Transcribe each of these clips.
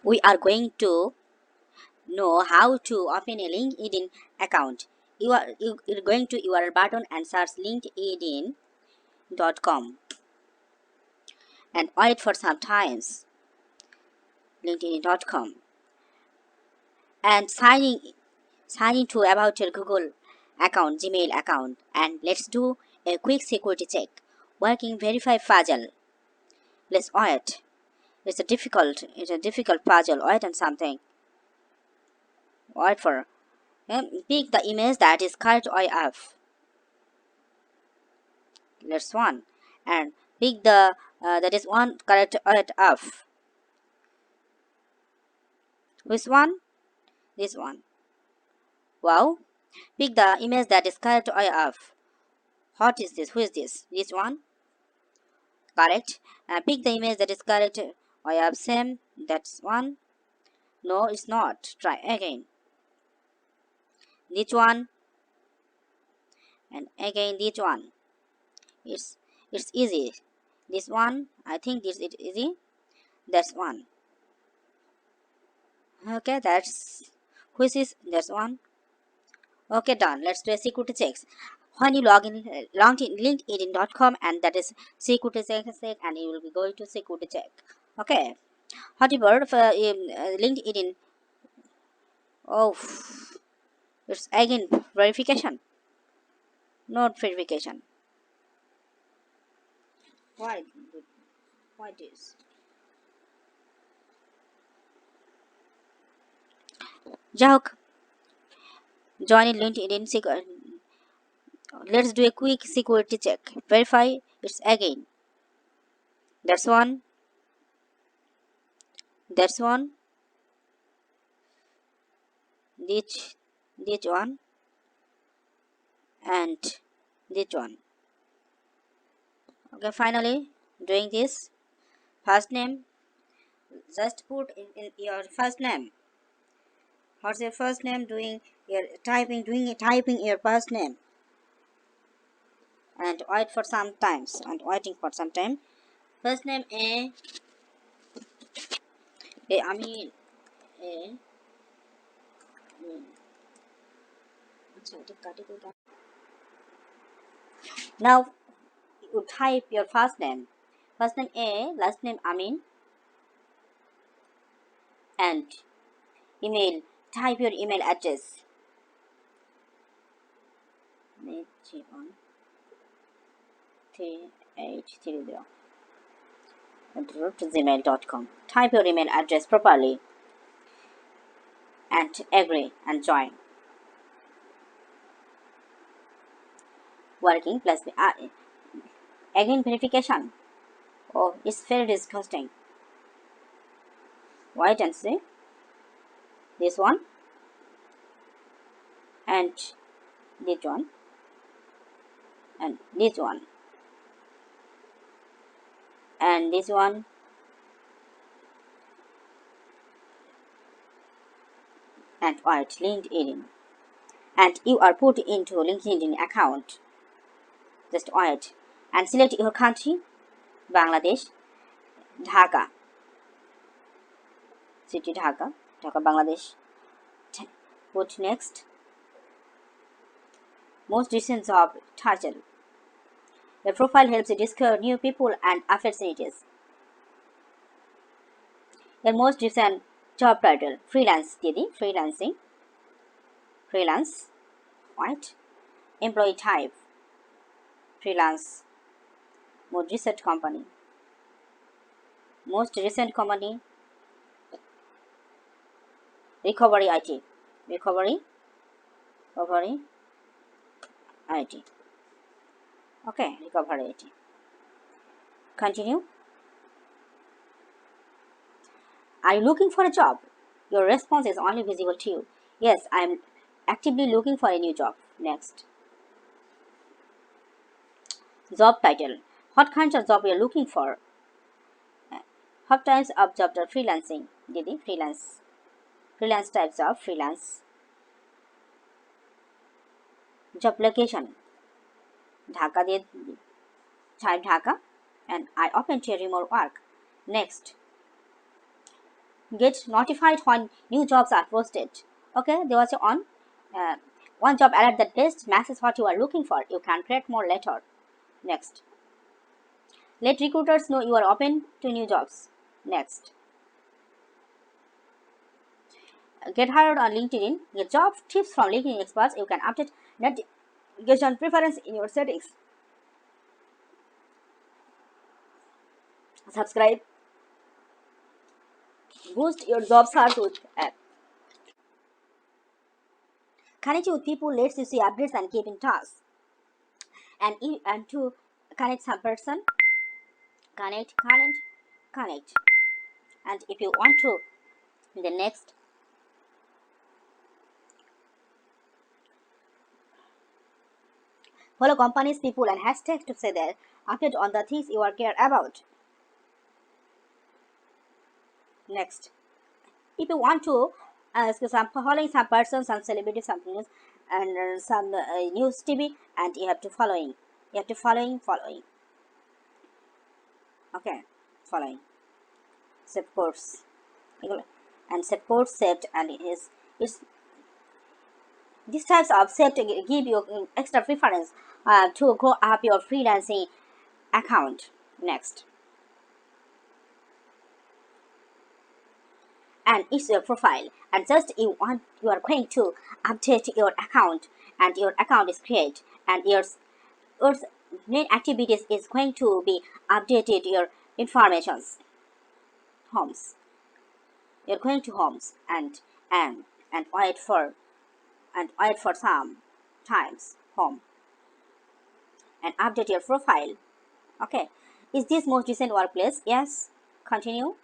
we are going to know how to open a LinkedIn account. You're going to URL button and search linkedin.com and wait for some times. linkedin.com and sign into about your Google account, Gmail account, and let's do a quick security check. Working verify puzzle. Let's wait. It's a difficult puzzle. Wait on something. Wait for. Pick the image that is correct of. Let's one. And pick the that is one correct of. Which one? This one. Wow. Pick the image that is correct of. What is this? Who is this? This one? Correct. Pick the image that is correct. I have same. That's one. No, it's not. Try again. This one and again this one. It's easy. This one, I think this is easy. That's one. Okay, that's which is that's one. Okay, done. Let's do a security checks. When you log in linkedin.com and that is security check and you will be going to security check. Okay. However, for LinkedIn, oh, it's again verification, not verification. Why? Why this? Jahok, join in LinkedIn. Let's do a quick security check. Verify it's again. That's one. That's one. This one and this one. Okay, finally doing this. First name. Just put in your first name. What's your first name? Doing typing your first name. And wait for some times and waiting for some time. First name I mean A. Now you type your first name A, last name Amin, and email. Type your email address. gmail.com. Type your email address properly and agree and join. Working plus again verification. Oh, it's very disgusting. Wait and see. This one and this one and this one and this one and wait LinkedIn and you are put into LinkedIn account. Just wait and select your country, Bangladesh, Dhaka, city Dhaka, Bangladesh. Put next. Most recent job title. The profile helps you discover new people and opportunities. The most recent job title, freelance, freelancing, freelance, right? Employee type, freelance. Most recent company, recovery IT, recovery IT. Okay, recovery IT. Continue. Are you looking for a job? Your response is only visible to you. Yes, I am actively looking for a new job. Next. Job title. What kinds of job you are looking for? What types of jobs are freelancing? Freelance. Freelance types of freelance. Job location. Dhaka type Dhaka and I open to remote work. Next. get notified when new jobs are posted. Okay, they was on one job alert that best matches what you are looking for. You can create more later. Next, let recruiters know you are open to new jobs. Next, get hired on LinkedIn. Get job tips from LinkedIn experts. You can update notification preference in your settings. Subscribe. Boost your job search with app. Connect with people. Lets you see updates and keep in touch. And to connect some person, connect. And if you want to, the next, follow companies, people, and hashtags to say their update on the things you are care about. Next, if you want to following some person, some celebrity, some news, and some news TV, and you have to following. You have to following. Okay, following. Set course. And set course saved, and is these types of set give you extra preference to grow up your freelancing account. Next, and it's your profile, and just you are going to update your account, and your account is created, and your main activities is going to be updated your informations. Homes, you're going to homes, and and wait for some times home, and update your profile. Okay, is this most recent workplace? Yes. Continue.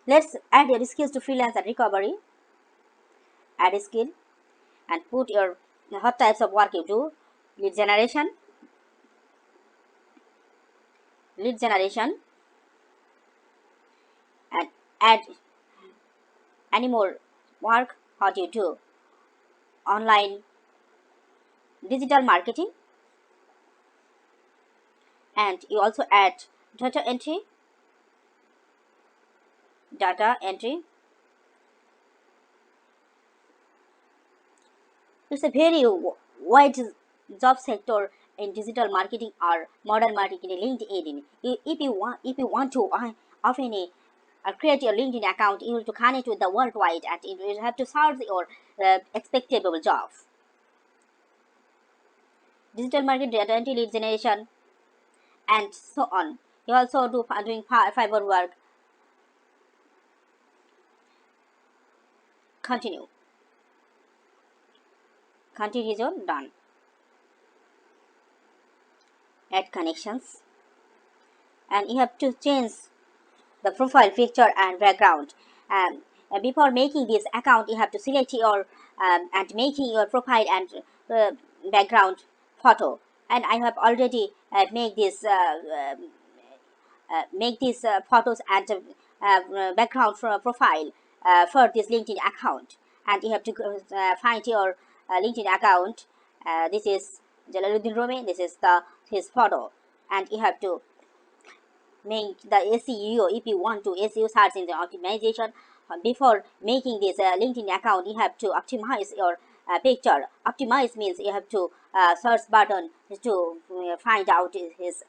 Let's add your skills to freelance and recovery. Add a skill, and put your what types of work you do. Lead generation, lead generation, and add any more work what you do. Online digital marketing, and you also add data entry, data entry. It's a very wide job sector in digital marketing or modern marketing in LinkedIn. If you want to often create your LinkedIn account, you have to connect with the worldwide, and you have to search your expectable job. Digital marketing, data entry, lead generation, and so on. You also doing fiber work. Continue. Continue is on done. Add connections, and you have to change the profile picture and background. Before making this account, you have to select your and making your profile and uh, background photo. And I have already make these photos and background for a profile for this LinkedIn account. And you have to find your LinkedIn account. This is Jalaluddin Rome. This is his photo, and you have to make the SEO. If you want to SEO search engine optimization, before making this LinkedIn account, you have to optimize your picture. Optimize means you have to search button to find out his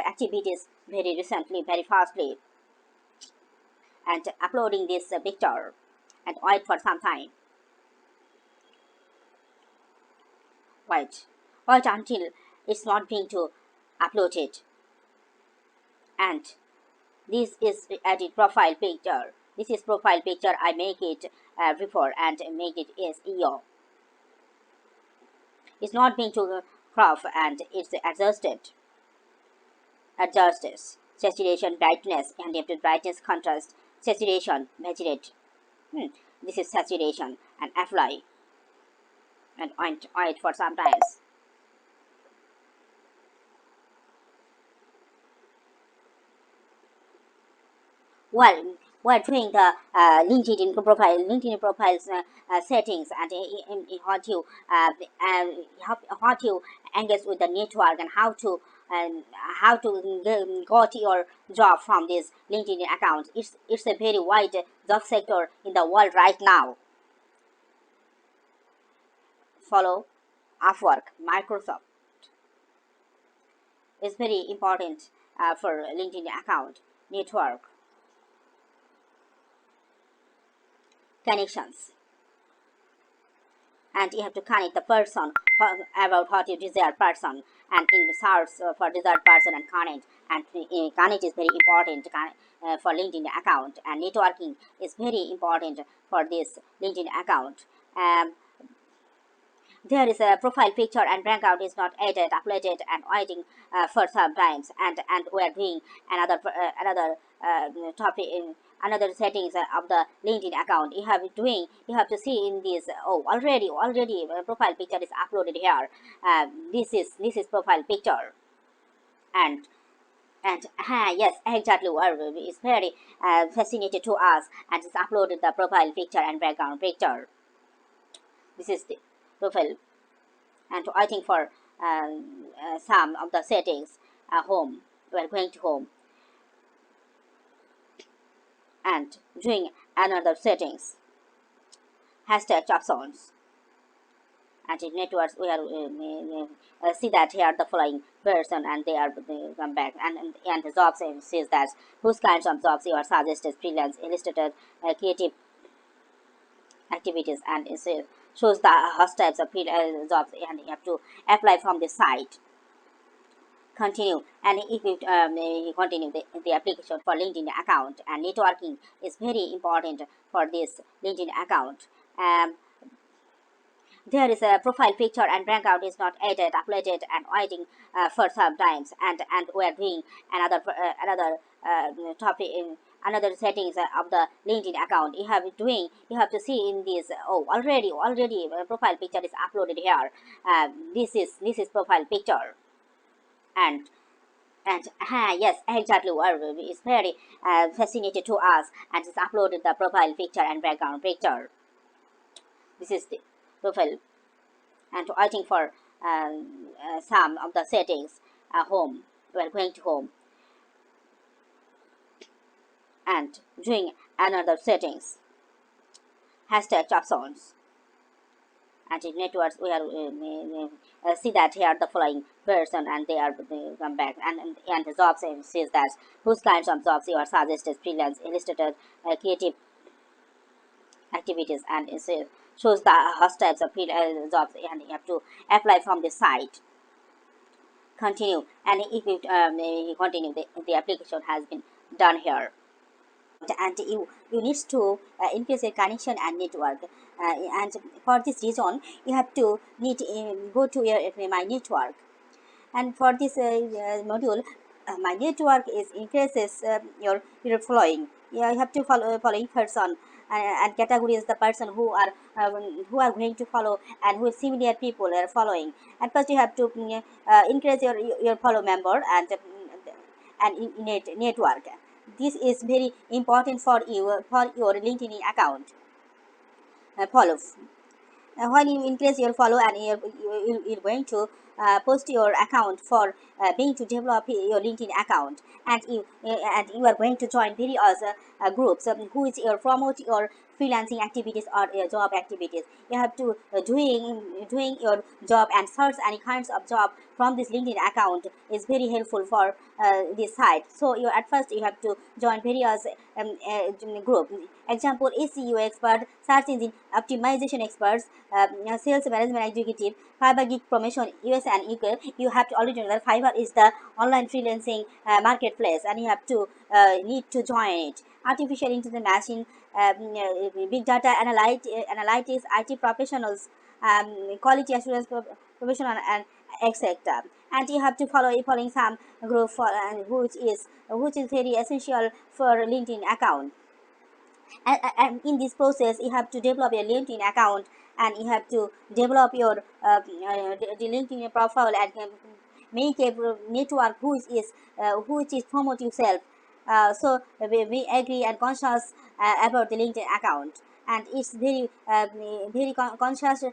activities very recently, very fastly, and uploading this picture, and wait for some time. Wait until it's not being to uploaded. And this is added profile picture. This is profile picture. I make it before and make it SEO. It's not being to crop, and it's adjusted. Adjusted saturation, brightness, and you have to brightness, contrast, saturation, measure. This is saturation, and apply, and wait for some times. Well, we're doing the LinkedIn profiles settings, and how to engage with the network, and how to got your job from this LinkedIn account. It's a very wide job sector in the world right now. Follow Upwork, Microsoft is very important for LinkedIn account network connections, and you have to connect the person about what you desire person, and in search for desired person and connect, and connect is very important for LinkedIn account, and networking is very important for this LinkedIn account. There is a profile picture and breakout is not added, uploaded, and waiting for some times, and we are doing another topic in another settings of the LinkedIn account. You have to see in this. Oh, already profile picture is uploaded here. This is profile picture, and yes, exactly, it's very fascinated to us, and it's uploaded the profile picture and background picture. This is the profile, and I think for some of the settings, home, we're going to home, and doing another settings, hashtag options, and in networks we are see that here the following person, and they come back, and the jobs says that whose kinds of jobs you are suggested: freelance, illustrated, creative activities, and it shows the host types of jobs, and you have to apply from the site. Continue, and if you continue the application for LinkedIn account, and networking is very important for this LinkedIn account. There is a profile picture and breakout is not added, uploaded, and waiting for some times, and we are doing another topic in another settings of the LinkedIn account. You have to see in this. Oh, already profile picture is uploaded here. This is profile picture, and yes, exactly, it's very fascinated to us, and it's uploaded the profile picture and background picture. This is the profile, and I think for some of the settings, home, we're going to home, and doing another settings, hashtag options, and in networks we are see that here the following person, and they come back, and the jobs says that whose kinds of jobs you are suggested: freelance, illustrated, creative activities, and it shows the host types of jobs, and you have to apply from the site. Continue, and if you continue, the application has been done here, and you need to increase your connection and network, and for this reason you have to need go to your my network, and for this module, my network is increases your following. Yeah, you have to follow following person, and category is the person who are going to follow, and who similar people are following. And first you have to increase your follow member, and in network. This is very important for your LinkedIn account. Follow. When you increase your follow, and you're going to post your account for being to develop your LinkedIn account, and you are going to join various groups who is your promote your freelancing activities or your job activities. You have to doing your job and search any kinds of job from this LinkedIn account is very helpful for this site. So you at first you have to join various group. Example: SEO expert, search engine optimization experts, sales management executive, Fiverr gig promotion, US and UK. You have to already know that Fiverr is the online freelancing marketplace, and you have to need to join it. Artificial intelligence, machine, big data analytics, IT professionals, quality assurance professional, and etc. And you have to following some group for which is very essential for LinkedIn account. And in this process you have to develop your LinkedIn account, and you have to develop your the LinkedIn profile, and make a network which is promote yourself, we agree and conscious about the LinkedIn account, and it's very conscious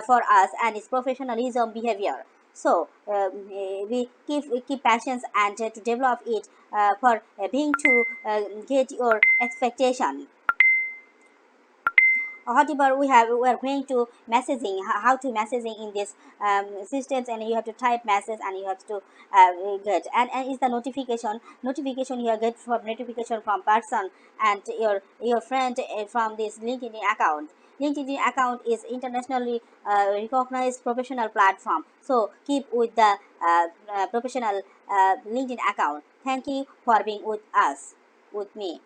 for us, and it's professionalism behavior. So we keep passions and to develop it for being to get your expectation. However, we are going to messaging, how to messaging in this systems, and you have to type message and you have to get, and is the notification you get from notification from person and your friend from this LinkedIn account. LinkedIn account is internationally recognized professional platform, so keep with the professional LinkedIn account. Thank you for being with us, with me.